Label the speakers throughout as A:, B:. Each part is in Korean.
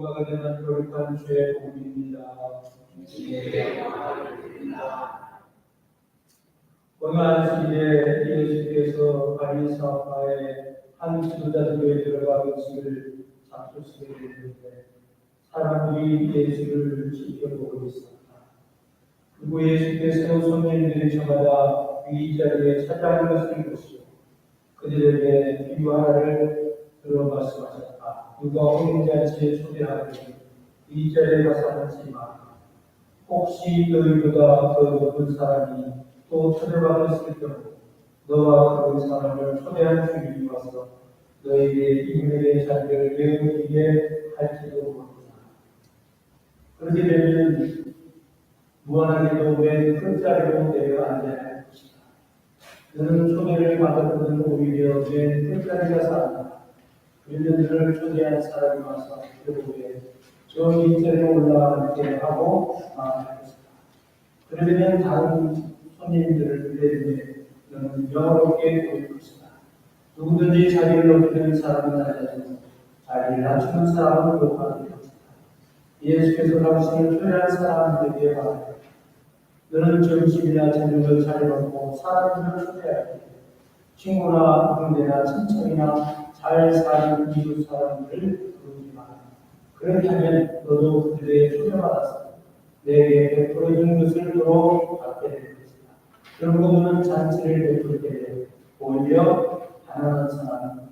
A: 건강에 대한 거룩한 주의 복음입니다. 오늘 안식일에 예수께서 바리새파의 한 지도자들에 들어가 음식을 잡수시게 되는데 사람들이 예수를 지켜보고 있었다. 그리고 예수께서 손님들이 저마다 위자리에 찾아오는 것을 보시고 그들에게 비유 하나를 들어 말씀하셨다. 누가 혼인잔치에 초대하니 위자리에 가서 앉지 마. 혹시 너희보다 더 높은 사람이 또 초대받았을 경우 너와 그 사람을 초대한 주인이 와서 너희에게 인맥의 자리를 내어주게 할지도 모르구나. 그렇게 되면 무한하게도 맨 끝자리로 내려 앉아야 할 것이다. 너는 초대를 받았거든 오히려 맨 끝자리에 가서 앉아. 그러면 너를 초대한 사람이 와서 결국에 저 밑자리에 올라앉게 하고 말할 것이다. 그러면 다른 손님들을 기다리며 너는 영화롭게 보일 것이다. 누구든지 자기를 높이는 사람은 낮아지고 자기를 낮추는 사람은 높아질 것이다. 예수께서 당신을 초대한 사람들에게 말하여 너는 점심이나 저녁을 차려놓고 사람들을 초대하되 친구나 형제나 친척이나 잘 사는 이웃 사람들을 부르지 마라. 그렇게 하면 너도 그들에게 초대받아서 내게 베풀어준 것을 도로 받게 될 것이다. 그러고 너는 잔치를 베풀 때에 오히려 가난한 사람,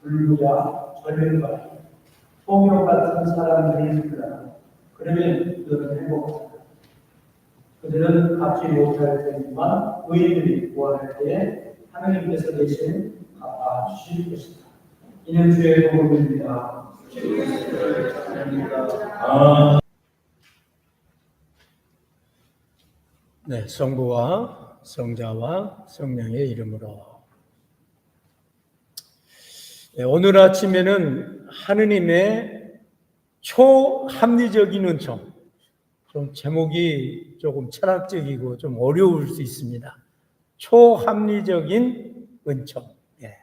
A: 불구자, 절벽가리, 소묘 같은 사람들을 불러라. 그러면 너는 행복하다. 그들은 갚지 못할 테지만 의인들이 구원할 때에 하나님께서 대신 갚아주실 것이다. 이는 주의 복음입니다.
B: 네, 성부와 성자와 성령의 이름으로. 네, 오늘 아침에는 하느님의 초합리적인 은총. 좀 제목이 조금 철학적이고 좀 어려울 수 있습니다. 초합리적인 은총. 네.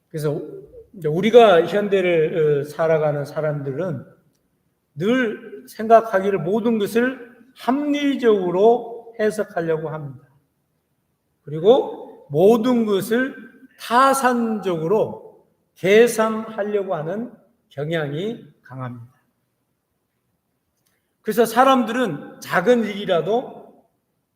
B: 그래서 우리가 현대를 살아가는 사람들은 늘 생각하기를 모든 것을 합리적으로 해석하려고 합니다. 그리고 모든 것을 타산적으로 계산하려고 하는 경향이 강합니다. 그래서 사람들은 작은 일이라도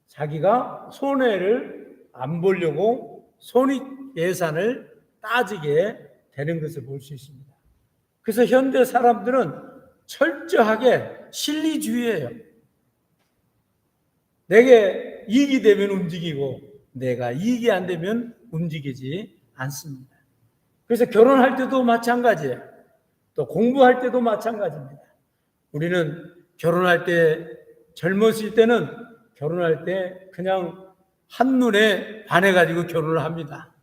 B: 자기가 손해를 안 보려고 손익 계산을 따지게 되는 것을 볼 수 있습니다. 그래서 현대 사람들은 철저하게 실리주의예요. 내게 이익이 되면 움직이고 내가 이익이 안 되면 움직이지 않습니다. 그래서 결혼할 때도 마찬가지예요. 또 공부할 때도 마찬가지입니다. 우리는 결혼할 때 젊었을 때는 결혼할 때 그냥 한눈에 반해가지고 결혼을 합니다.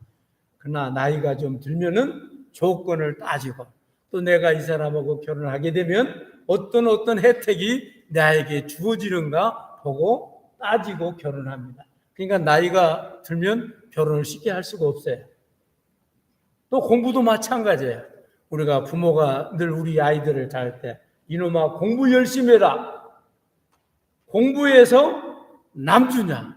B: 그러나 나이가 좀 들면은 조건을 따지고 또 내가 이 사람하고 결혼하게 되면 어떤 혜택이 나에게 주어지는가 보고 따지고 결혼합니다. 그러니까 나이가 들면 결혼을 쉽게 할 수가 없어요. 또 공부도 마찬가지예요. 우리가 부모가 늘 우리 아이들을 잘 때 이놈아 공부 열심히 해라. 공부해서 남주냐.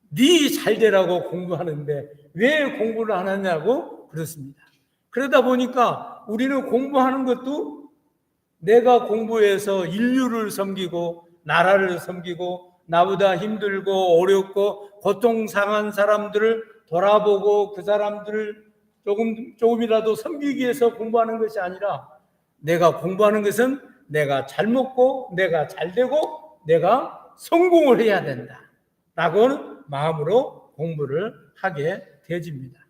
B: 네 잘되라고 공부하는데 왜 공부를 안 하냐고 그렇습니다. 그러다 보니까 우리는 공부하는 것도 내가 공부해서 인류를 섬기고 나라를 섬기고 나보다 힘들고 어렵고 고통상한 사람들을 돌아보고 그 사람들을 조금이라도 섬기기 위해서 공부하는 것이 아니라 내가 공부하는 것은 내가 잘 먹고 내가 잘 되고 내가 성공을 해야 된다 라고 마음으로 공부를 하게 되집니다.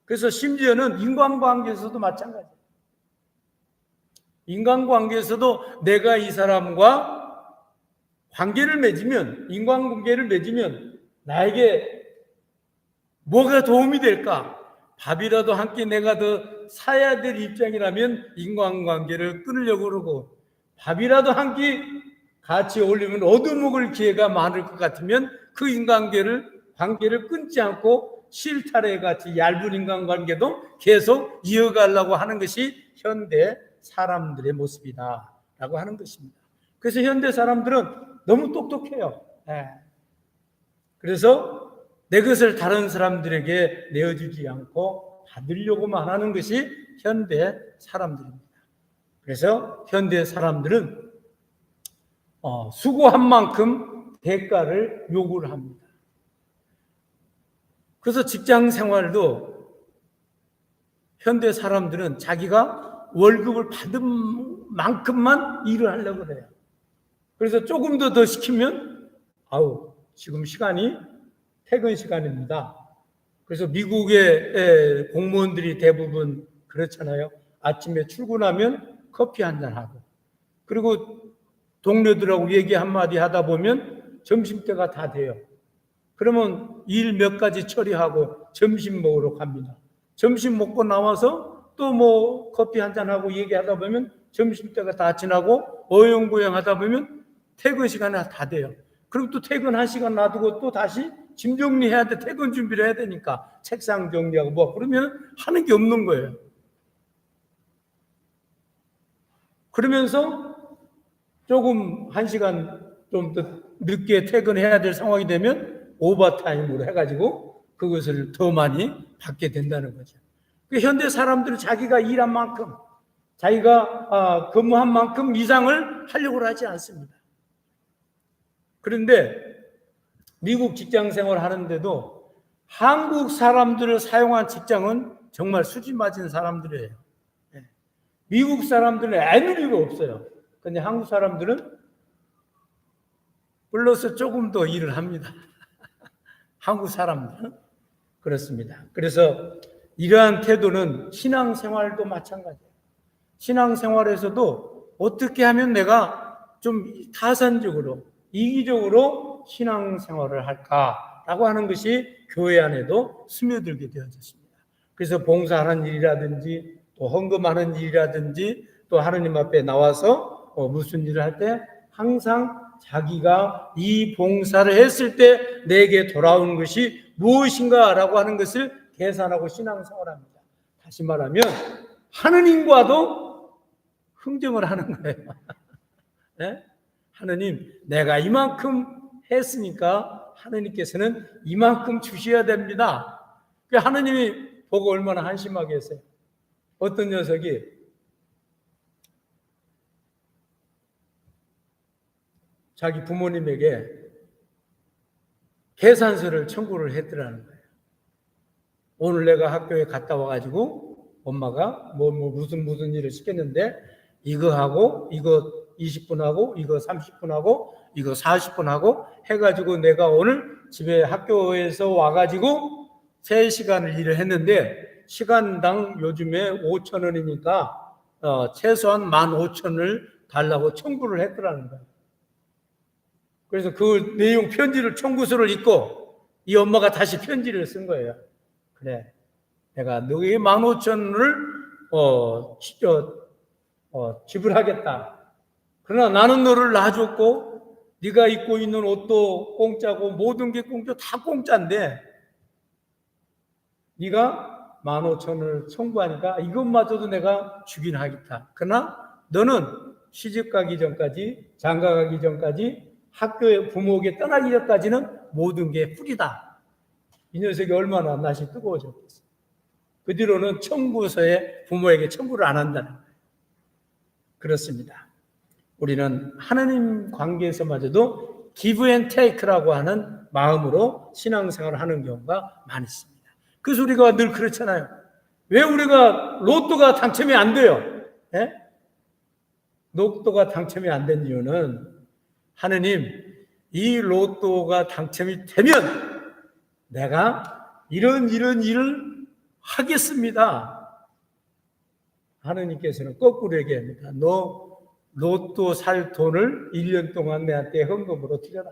B: 그래서 심지어는 인간관계에서도 마찬가지예요. 인간관계에서도 내가 이 사람과 관계를 맺으면, 인간관계를 맺으면 나에게 뭐가 도움이 될까? 밥이라도 한 끼 내가 더 사야 될 입장이라면 인간관계를 끊으려고 그러고 밥이라도 한 끼 같이 어울리면 얻어먹을 기회가 많을 것 같으면 그 관계를 끊지 않고 실타래 같이 얇은 인간관계도 계속 이어가려고 하는 것이 현대 사람들의 모습이다라고 하는 것입니다. 그래서 현대 사람들은 너무 똑똑해요. 그래서 내 것을 다른 사람들에게 내어주지 않고 받으려고만 하는 것이 현대 사람들입니다. 그래서 현대 사람들은 수고한 만큼 대가를 요구를 합니다. 그래서 직장 생활도 현대 사람들은 자기가 월급을 받은 만큼만 일을 하려고 그래요. 그래서 조금 더 시키면 지금 시간이 퇴근 시간입니다. 그래서 미국의 공무원들이 대부분 그렇잖아요. 아침에 출근하면 커피 한잔 하고, 그리고 동료들하고 얘기 한마디 하다 보면 점심때가 다 돼요. 그러면 일 몇 가지 처리하고 점심 먹으러 갑니다. 점심 먹고 나와서 또 커피 한잔하고 얘기하다 보면 점심때가 다 지나고 어영부영 하다 보면 퇴근 시간이 다 돼요. 그리고 또 퇴근 1시간 놔두고 또 다시 짐 정리해야 돼. 퇴근 준비를 해야 되니까 책상 정리하고 그러면 하는 게 없는 거예요. 그러면서 조금 1시간 좀 더 늦게 퇴근해야 될 상황이 되면 오버타임으로 해가지고 그것을 더 많이 받게 된다는 거죠. 현대 사람들은 자기가 일한 만큼, 자기가 근무한 만큼 이상을 하려고 하지 않습니다. 그런데 미국 직장 생활을 하는데도 한국 사람들을 사용한 직장은 정말 수지 맞은 사람들이에요. 미국 사람들은 애누리가 없어요. 근데 한국 사람들은 불러서 조금 더 일을 합니다. 한국 사람들은 그렇습니다. 그래서 이러한 태도는 신앙생활도 마찬가지예요. 신앙생활에서도 어떻게 하면 내가 좀 타산적으로, 이기적으로 신앙생활을 할까라고 하는 것이 교회 안에도 스며들게 되어졌습니다. 그래서 봉사하는 일이라든지 또 헌금하는 일이라든지 또 하느님 앞에 나와서 무슨 일을 할 때 항상 자기가 이 봉사를 했을 때 내게 돌아오는 것이 무엇인가라고 하는 것을 계산하고 신앙생활합니다. 다시 말하면 하느님과도 흥정을 하는 거예요. 네? 하느님, 내가 이만큼 했으니까 하느님께서는 이만큼 주셔야 됩니다. 하느님이 보고 얼마나 한심하게 했어요. 어떤 녀석이 자기 부모님에게 계산서를 청구를 했더라는 거예요. 오늘 내가 학교에 갔다 와가지고 엄마가 무슨 일을 시켰는데 이거 하고 이거 20분 하고 이거 30분 하고 이거 40분 하고 해가지고 내가 오늘 집에 학교에서 와가지고 3시간을 일을 했는데 시간당 요즘에 5,000원이니까 최소한 15,000원을 달라고 청구를 했더라는 거예요. 그래서 그 내용 편지를 청구서를 읽고 이 엄마가 다시 편지를 쓴 거예요. 그래, 내가 너에게 15,000원을 지불하겠다. 그러나 나는 너를 놔줬고 네가 입고 있는 옷도 공짜고 모든 게 공짜, 다 공짜인데 네가 15,000원을 청구하니까 이것마저도 내가 주긴 하겠다. 그러나 너는 시집 가기 전까지, 장가 가기 전까지, 학교에 부모에게 떠나기 전까지는 모든 게 풀이다. 이 녀석이 얼마나 낯이 뜨거워졌겠어요. 그 뒤로는 청구서에 부모에게 청구를 안 한다는 거예요. 그렇습니다. 우리는 하나님 관계에서마저도 give and take라고 하는 마음으로 신앙생활을 하는 경우가 많이 있습니다. 그래서 우리가 늘 그렇잖아요. 왜 우리가 로또가 당첨이 안 돼요? 예? 로또가 당첨이 안 된 이유는 하느님, 이 로또가 당첨이 되면 내가 이런 일을 하겠습니다. 하느님께서는 거꾸로 얘기합니다. 너 로또 살 돈을 1년 동안 내한테 헌금으로 드려라.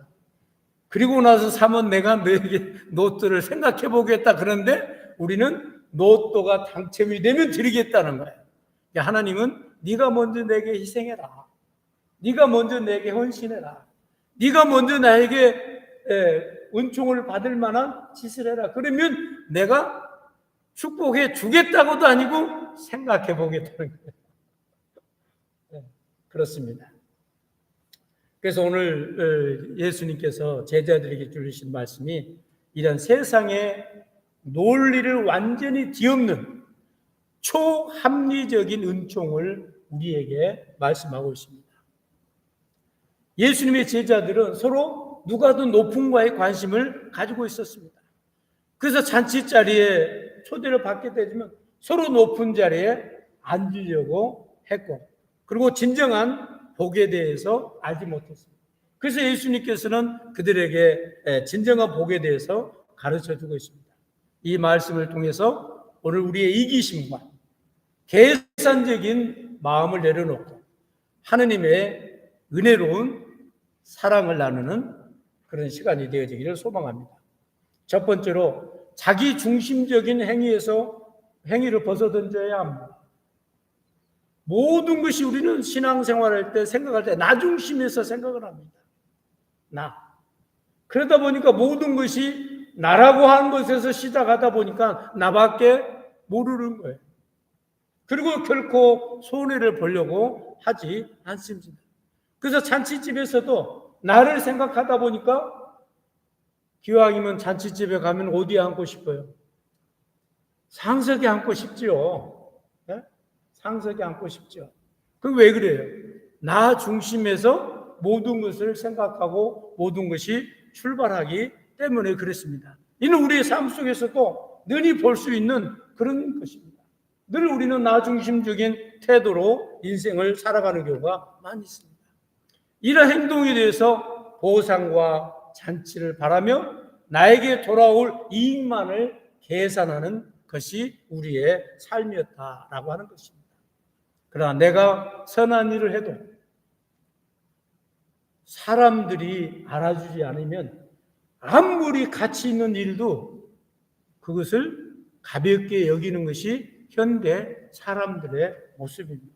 B: 그리고 나서 사면 내가 너에게 로또를 생각해 보겠다. 그런데 우리는 로또가 당첨이 되면 드리겠다는 거예요. 하나님은 네가 먼저 내게 희생해라. 네가 먼저 내게 헌신해라. 네가 먼저 나에게 은총을 받을 만한 짓을 해라. 그러면 내가 축복해 주겠다고도 아니고 생각해 보겠다는 거예요. 그렇습니다. 그래서 오늘 예수님께서 제자들에게 주신 말씀이 이런 세상의 논리를 완전히 뒤엎는 초합리적인 은총을 우리에게 말씀하고 있습니다. 예수님의 제자들은 서로 누가 더 높은가에 관심을 가지고 있었습니다. 그래서 잔치 자리에 초대를 받게 되면 서로 높은 자리에 앉으려고 했고, 그리고 진정한 복에 대해서 알지 못했습니다. 그래서 예수님께서는 그들에게 진정한 복에 대해서 가르쳐주고 있습니다. 이 말씀을 통해서 오늘 우리의 이기심과 계산적인 마음을 내려놓고 하느님의 은혜로운 사랑을 나누는 그런 시간이 되어지기를 소망합니다. 첫 번째로 자기 중심적인 행위를 벗어던져야 합니다. 모든 것이 우리는 신앙생활할 때 생각할 때 나 중심에서 생각을 합니다. 나. 그러다 보니까 모든 것이 나라고 하는 것에서 시작하다 보니까 나밖에 모르는 거예요. 그리고 결코 손해를 보려고 하지 않습니다. 그래서 잔치집에서도 나를 생각하다 보니까 기왕이면 잔치집에 가면 어디에 앉고 싶어요? 상석에 앉고 싶지요. 네? 상석에 앉고 싶죠. 그 왜 그래요? 나 중심에서 모든 것을 생각하고 모든 것이 출발하기 때문에 그렇습니다. 이는 우리의 삶 속에서도 능히 볼 수 있는 그런 것입니다. 늘 우리는 나 중심적인 태도로 인생을 살아가는 경우가 많이 있습니다. 이런 행동에 대해서 보상과 잔치를 바라며 나에게 돌아올 이익만을 계산하는 것이 우리의 삶이었다라고 하는 것입니다. 그러나 내가 선한 일을 해도 사람들이 알아주지 않으면 아무리 가치 있는 일도 그것을 가볍게 여기는 것이 현대 사람들의 모습입니다.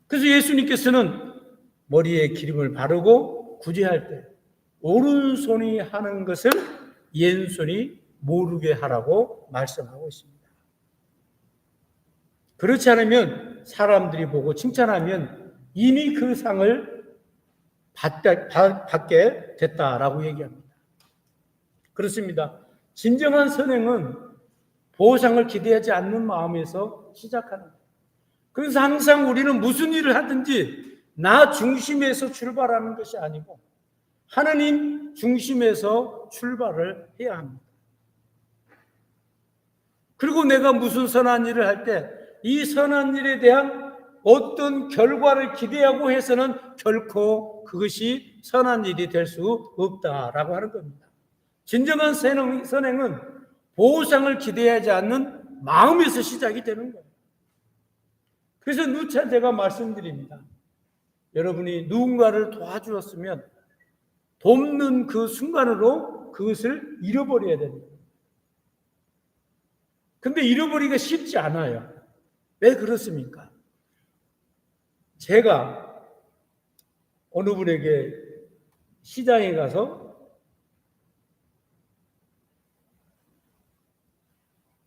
B: 그래서 예수님께서는 머리에 기름을 바르고 구제할 때 오른손이 하는 것을 왼손이 모르게 하라고 말씀하고 있습니다. 그렇지 않으면 사람들이 보고 칭찬하면 이미 그 상을 받게 됐다라고 얘기합니다. 그렇습니다. 진정한 선행은 보상을 기대하지 않는 마음에서 시작하는 거예요. 그래서 항상 우리는 무슨 일을 하든지 나 중심에서 출발하는 것이 아니고 하나님 중심에서 출발을 해야 합니다. 그리고 내가 무슨 선한 일을 할 때 이 선한 일에 대한 어떤 결과를 기대하고 해서는 결코 그것이 선한 일이 될 수 없다라고 하는 겁니다. 진정한 선행은 보상을 기대하지 않는 마음에서 시작이 되는 거예요. 그래서 누차 제가 말씀드립니다. 여러분이 누군가를 도와주었으면 돕는 그 순간으로 그것을 잃어버려야 됩니다. 근데 잃어버리기가 쉽지 않아요. 왜 그렇습니까? 제가 어느 분에게 시장에 가서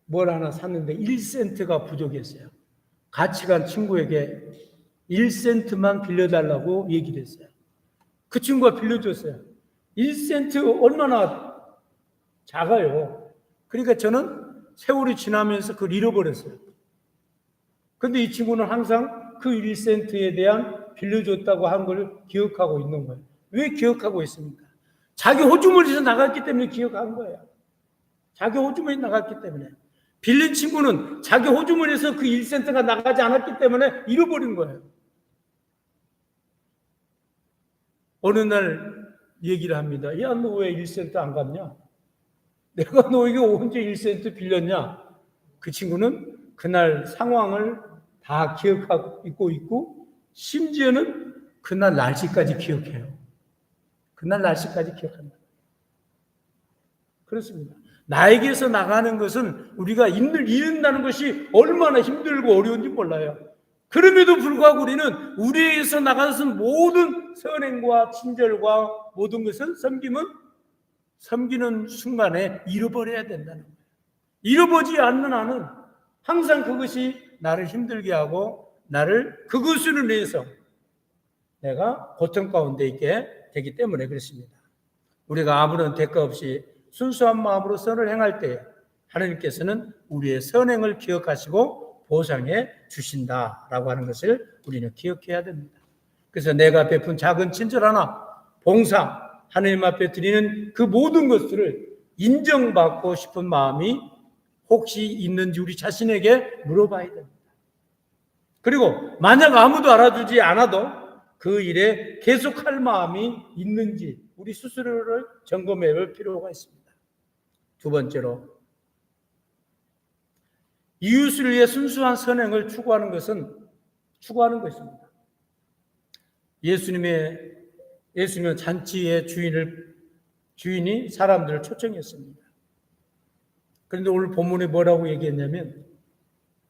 B: 뭘 하나 샀는데 1센트가 부족했어요. 같이 간 친구에게 1센트만 빌려달라고 얘기를 했어요. 그 친구가 빌려줬어요. 1센트 얼마나 작아요. 그러니까 저는 세월이 지나면서 그걸 잃어버렸어요. 근데 이 친구는 항상 그 1센트에 대한 빌려줬다고 한 걸 기억하고 있는 거예요. 왜 기억하고 있습니까? 자기 호주머니에서 나갔기 때문에 기억한 거예요. 자기 호주머니 나갔기 때문에. 빌린 친구는 자기 호주머니에서 그 1센트가 나가지 않았기 때문에 잃어버린 거예요. 어느 날 얘기를 합니다. 야, 너 왜 1센트 안 갚냐? 내가 너에게 언제 1센트 빌렸냐? 그 친구는 그날 상황을 다 기억하고 있고 심지어는 그날 날씨까지 기억해요. 그날 날씨까지 기억한다. 그렇습니다. 나에게서 나가는 것은 우리가 잃는다는 것이 얼마나 힘들고 어려운지 몰라요. 그럼에도 불구하고 우리는 우리에게서 나가는 모든 선행과 친절과 모든 것은 섬기는 순간에 잃어버려야 된다는 거예요. 잃어버리지 않는 한은 항상 그것이 나를 힘들게 하고 나를 그것으로 인해서 내가 고통 가운데 있게 되기 때문에 그렇습니다. 우리가 아무런 대가 없이 순수한 마음으로 선을 행할 때 하나님께서는 우리의 선행을 기억하시고 보상해 주신다라고 하는 것을 우리는 기억해야 됩니다. 그래서 내가 베푼 작은 친절 하나, 봉사, 하나님 앞에 드리는 그 모든 것들을 인정받고 싶은 마음이 혹시 있는지 우리 자신에게 물어봐야 됩니다. 그리고 만약 아무도 알아주지 않아도 그 일에 계속할 마음이 있는지 우리 스스로를 점검해 볼 필요가 있습니다. 두 번째로, 이웃을 위해 순수한 선행을 추구하는 것입니다. 예수님은 잔치의 주인이 사람들을 초청했습니다. 그런데 오늘 본문에 뭐라고 얘기했냐면,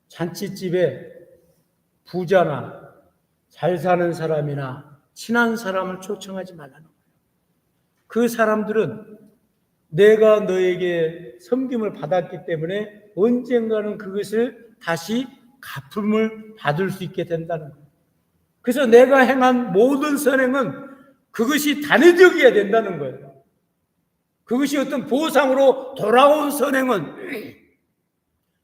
B: 잔치집에 부자나 잘 사는 사람이나 친한 사람을 초청하지 말라는 거예요. 그 사람들은 내가 너에게 섬김을 받았기 때문에 언젠가는 그것을 다시 갚음을 받을 수 있게 된다는 거예요. 그래서 내가 행한 모든 선행은 그것이 단회적이어야 된다는 거예요. 그것이 어떤 보상으로 돌아온 선행은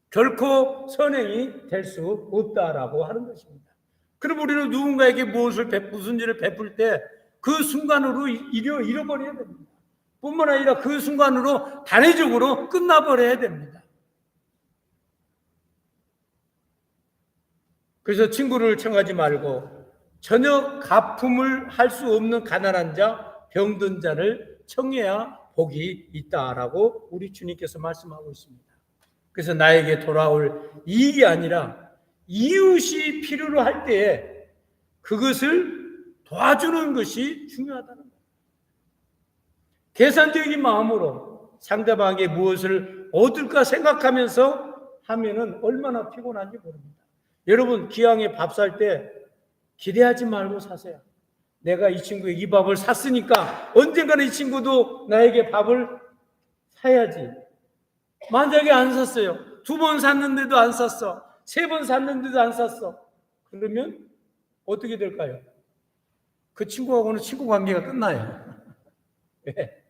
B: 결코 선행이 될 수 없다라고 하는 것입니다. 그럼 우리는 누군가에게 무슨 일을 베풀 때 그 순간으로 잃어버려야 됩니다. 뿐만 아니라 그 순간으로 단회적으로 끝나버려야 됩니다. 그래서 친구를 청하지 말고 전혀 갚음을 할 수 없는 가난한 자, 병든 자를 청해야 복이 있다라고 우리 주님께서 말씀하고 있습니다. 그래서 나에게 돌아올 이익이 아니라 이웃이 필요로 할 때에 그것을 도와주는 것이 중요하다는 거예요. 계산적인 마음으로 상대방에게 무엇을 얻을까 생각하면서 하면은 얼마나 피곤한지 모릅니다. 여러분, 기왕에 밥 살 때 기대하지 말고 사세요. 내가 이 친구에게 이 밥을 샀으니까 언젠가는 이 친구도 나에게 밥을 사야지. 만약에 안 샀어요. 2번 샀는데도 안 샀어. 3번 샀는데도 안 샀어. 그러면 어떻게 될까요? 그 친구하고는 친구 관계가 끝나요. 왜?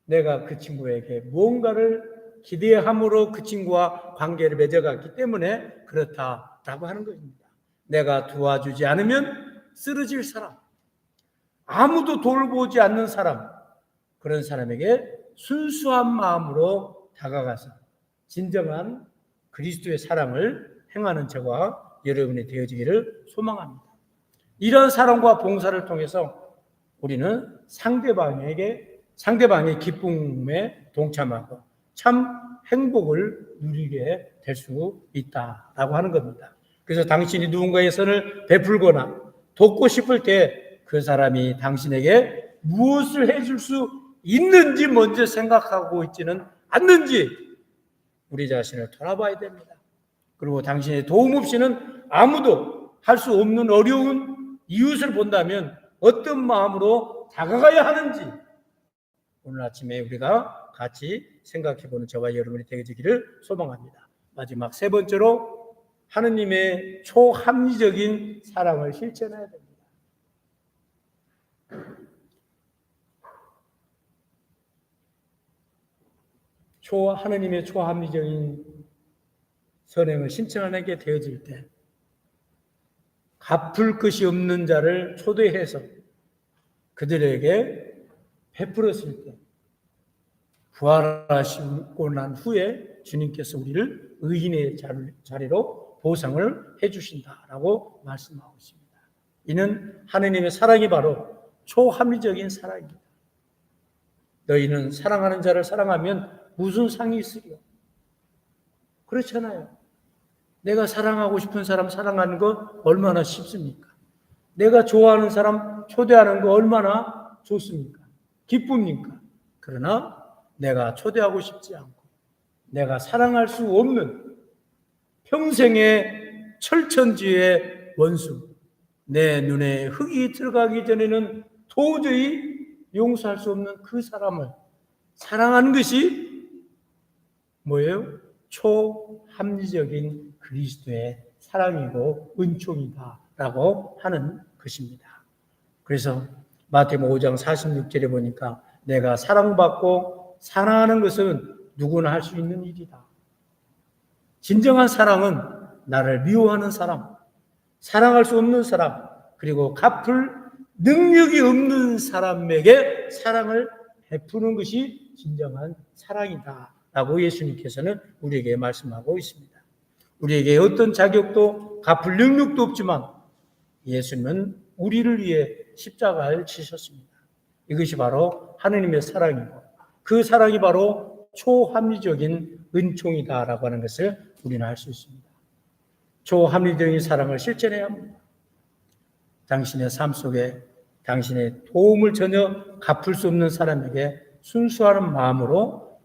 B: 내가 그 친구에게 무언가를 기대함으로 그 친구와 관계를 맺어갔기 때문에 그렇다라고 하는 것입니다. 내가 도와주지 않으면 쓰러질 사람, 아무도 돌보지 않는 사람, 그런 사람에게 순수한 마음으로 다가가서 진정한 그리스도의 사랑을 행하는 저와 여러분이 되어지기를 소망합니다. 이런 사랑과 봉사를 통해서 우리는 상대방의 기쁨에 동참하고 참 행복을 누리게 될 수 있다라고 하는 겁니다. 그래서 당신이 누군가의 선을 베풀거나 돕고 싶을 때 그 사람이 당신에게 무엇을 해줄 수 있는지 먼저 생각하고 있지는 않는지 우리 자신을 돌아봐야 됩니다. 그리고 당신의 도움 없이는 아무도 할 수 없는 어려운 이웃을 본다면 어떤 마음으로 다가가야 하는지 오늘 아침에 우리가 같이 생각해보는 저와 여러분이 되어지기를 소망합니다. 마지막 세 번째로 하느님의 초합리적인 사랑을 실천해야 됩니다. 하느님의 초합리적인 선행을 신청하게 되어질 때 갚을 것이 없는 자를 초대해서 그들에게 베풀었을 때 부활하시고 난 후에 주님께서 우리를 의인의 자리로 보상을 해주신다라고 말씀하고 있습니다. 이는 하느님의 사랑이 바로 초합리적인 사랑입니다. 너희는 사랑하는 자를 사랑하면 무슨 상이 있으리요? 그렇잖아요. 내가 사랑하고 싶은 사람 사랑하는 거 얼마나 쉽습니까? 내가 좋아하는 사람 초대하는 거 얼마나 좋습니까? 기쁩니까? 그러나 내가 초대하고 싶지 않고 내가 사랑할 수 없는 평생의 철천지의 원수, 내 눈에 흙이 들어가기 전에는 도저히 용서할 수 없는 그 사람을 사랑하는 것이 뭐예요? 초합리적인 그리스도의 사랑이고 은총이다라고 하는 것입니다. 그래서 마태복음 5장 46절에 보니까 내가 사랑받고 사랑하는 것은 누구나 할 수 있는 일이다. 진정한 사랑은 나를 미워하는 사람, 사랑할 수 없는 사람, 그리고 갚을 능력이 없는 사람에게 사랑을 베푸는 것이 진정한 사랑이다 라고 예수님께서는 우리에게 말씀하고 있습니다. 우리에게 어떤 자격도 갚을 능력도 없지만 예수님은 우리를 위해 십자가를 지셨습니다. 이것이 바로 하느님의 사랑이고 그 사랑이 바로 초합리적인 은총이다라고 하는 것을 우리는 알 수 있습니다. 초합리적인 사랑을 실천해야 합니다. 당신의 삶 속에 당신의 도움을 전혀 갚을 수 없는 사람에게 순수한 마음으로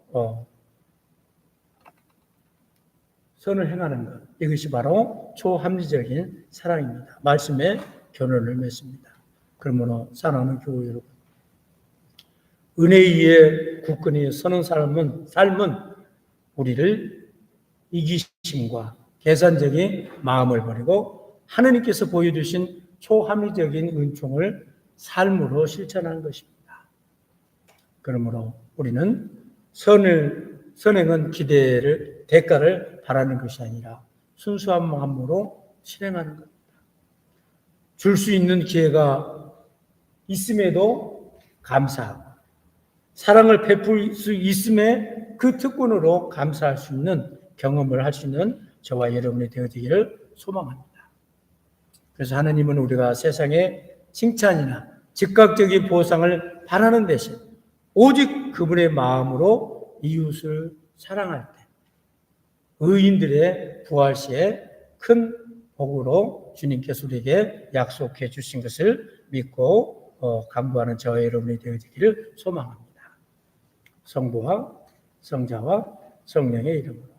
B: 선을 행하는 것, 이것이 바로 초합리적인 사랑입니다. 말씀에 결론을 맺습니다. 그러므로 사랑하는 교우 여러분, 은혜에 의해 굳건히 서는 삶은 우리를 이기심과 계산적인 마음을 버리고 하느님께서 보여주신 초합리적인 은총을 삶으로 실천하는 것입니다. 그러므로 우리는 선행은 대가를 바라는 것이 아니라 순수한 마음으로 실행하는 겁니다. 줄 수 있는 기회가 있음에도 감사하고 사랑을 베풀 수 있음에 그 특권으로 감사할 수 있는 경험을 할 수 있는 저와 여러분이 되어지기를 소망합니다. 그래서 하나님은 우리가 세상에 칭찬이나 즉각적인 보상을 바라는 대신 오직 그분의 마음으로 이웃을 사랑할 때 의인들의 부활 시에 큰 복으로 주님께서 우리에게 약속해 주신 것을 믿고 간구하는 저와 여러분이 되어지기를 소망합니다. 성부와 성자와 성령의 이름으로.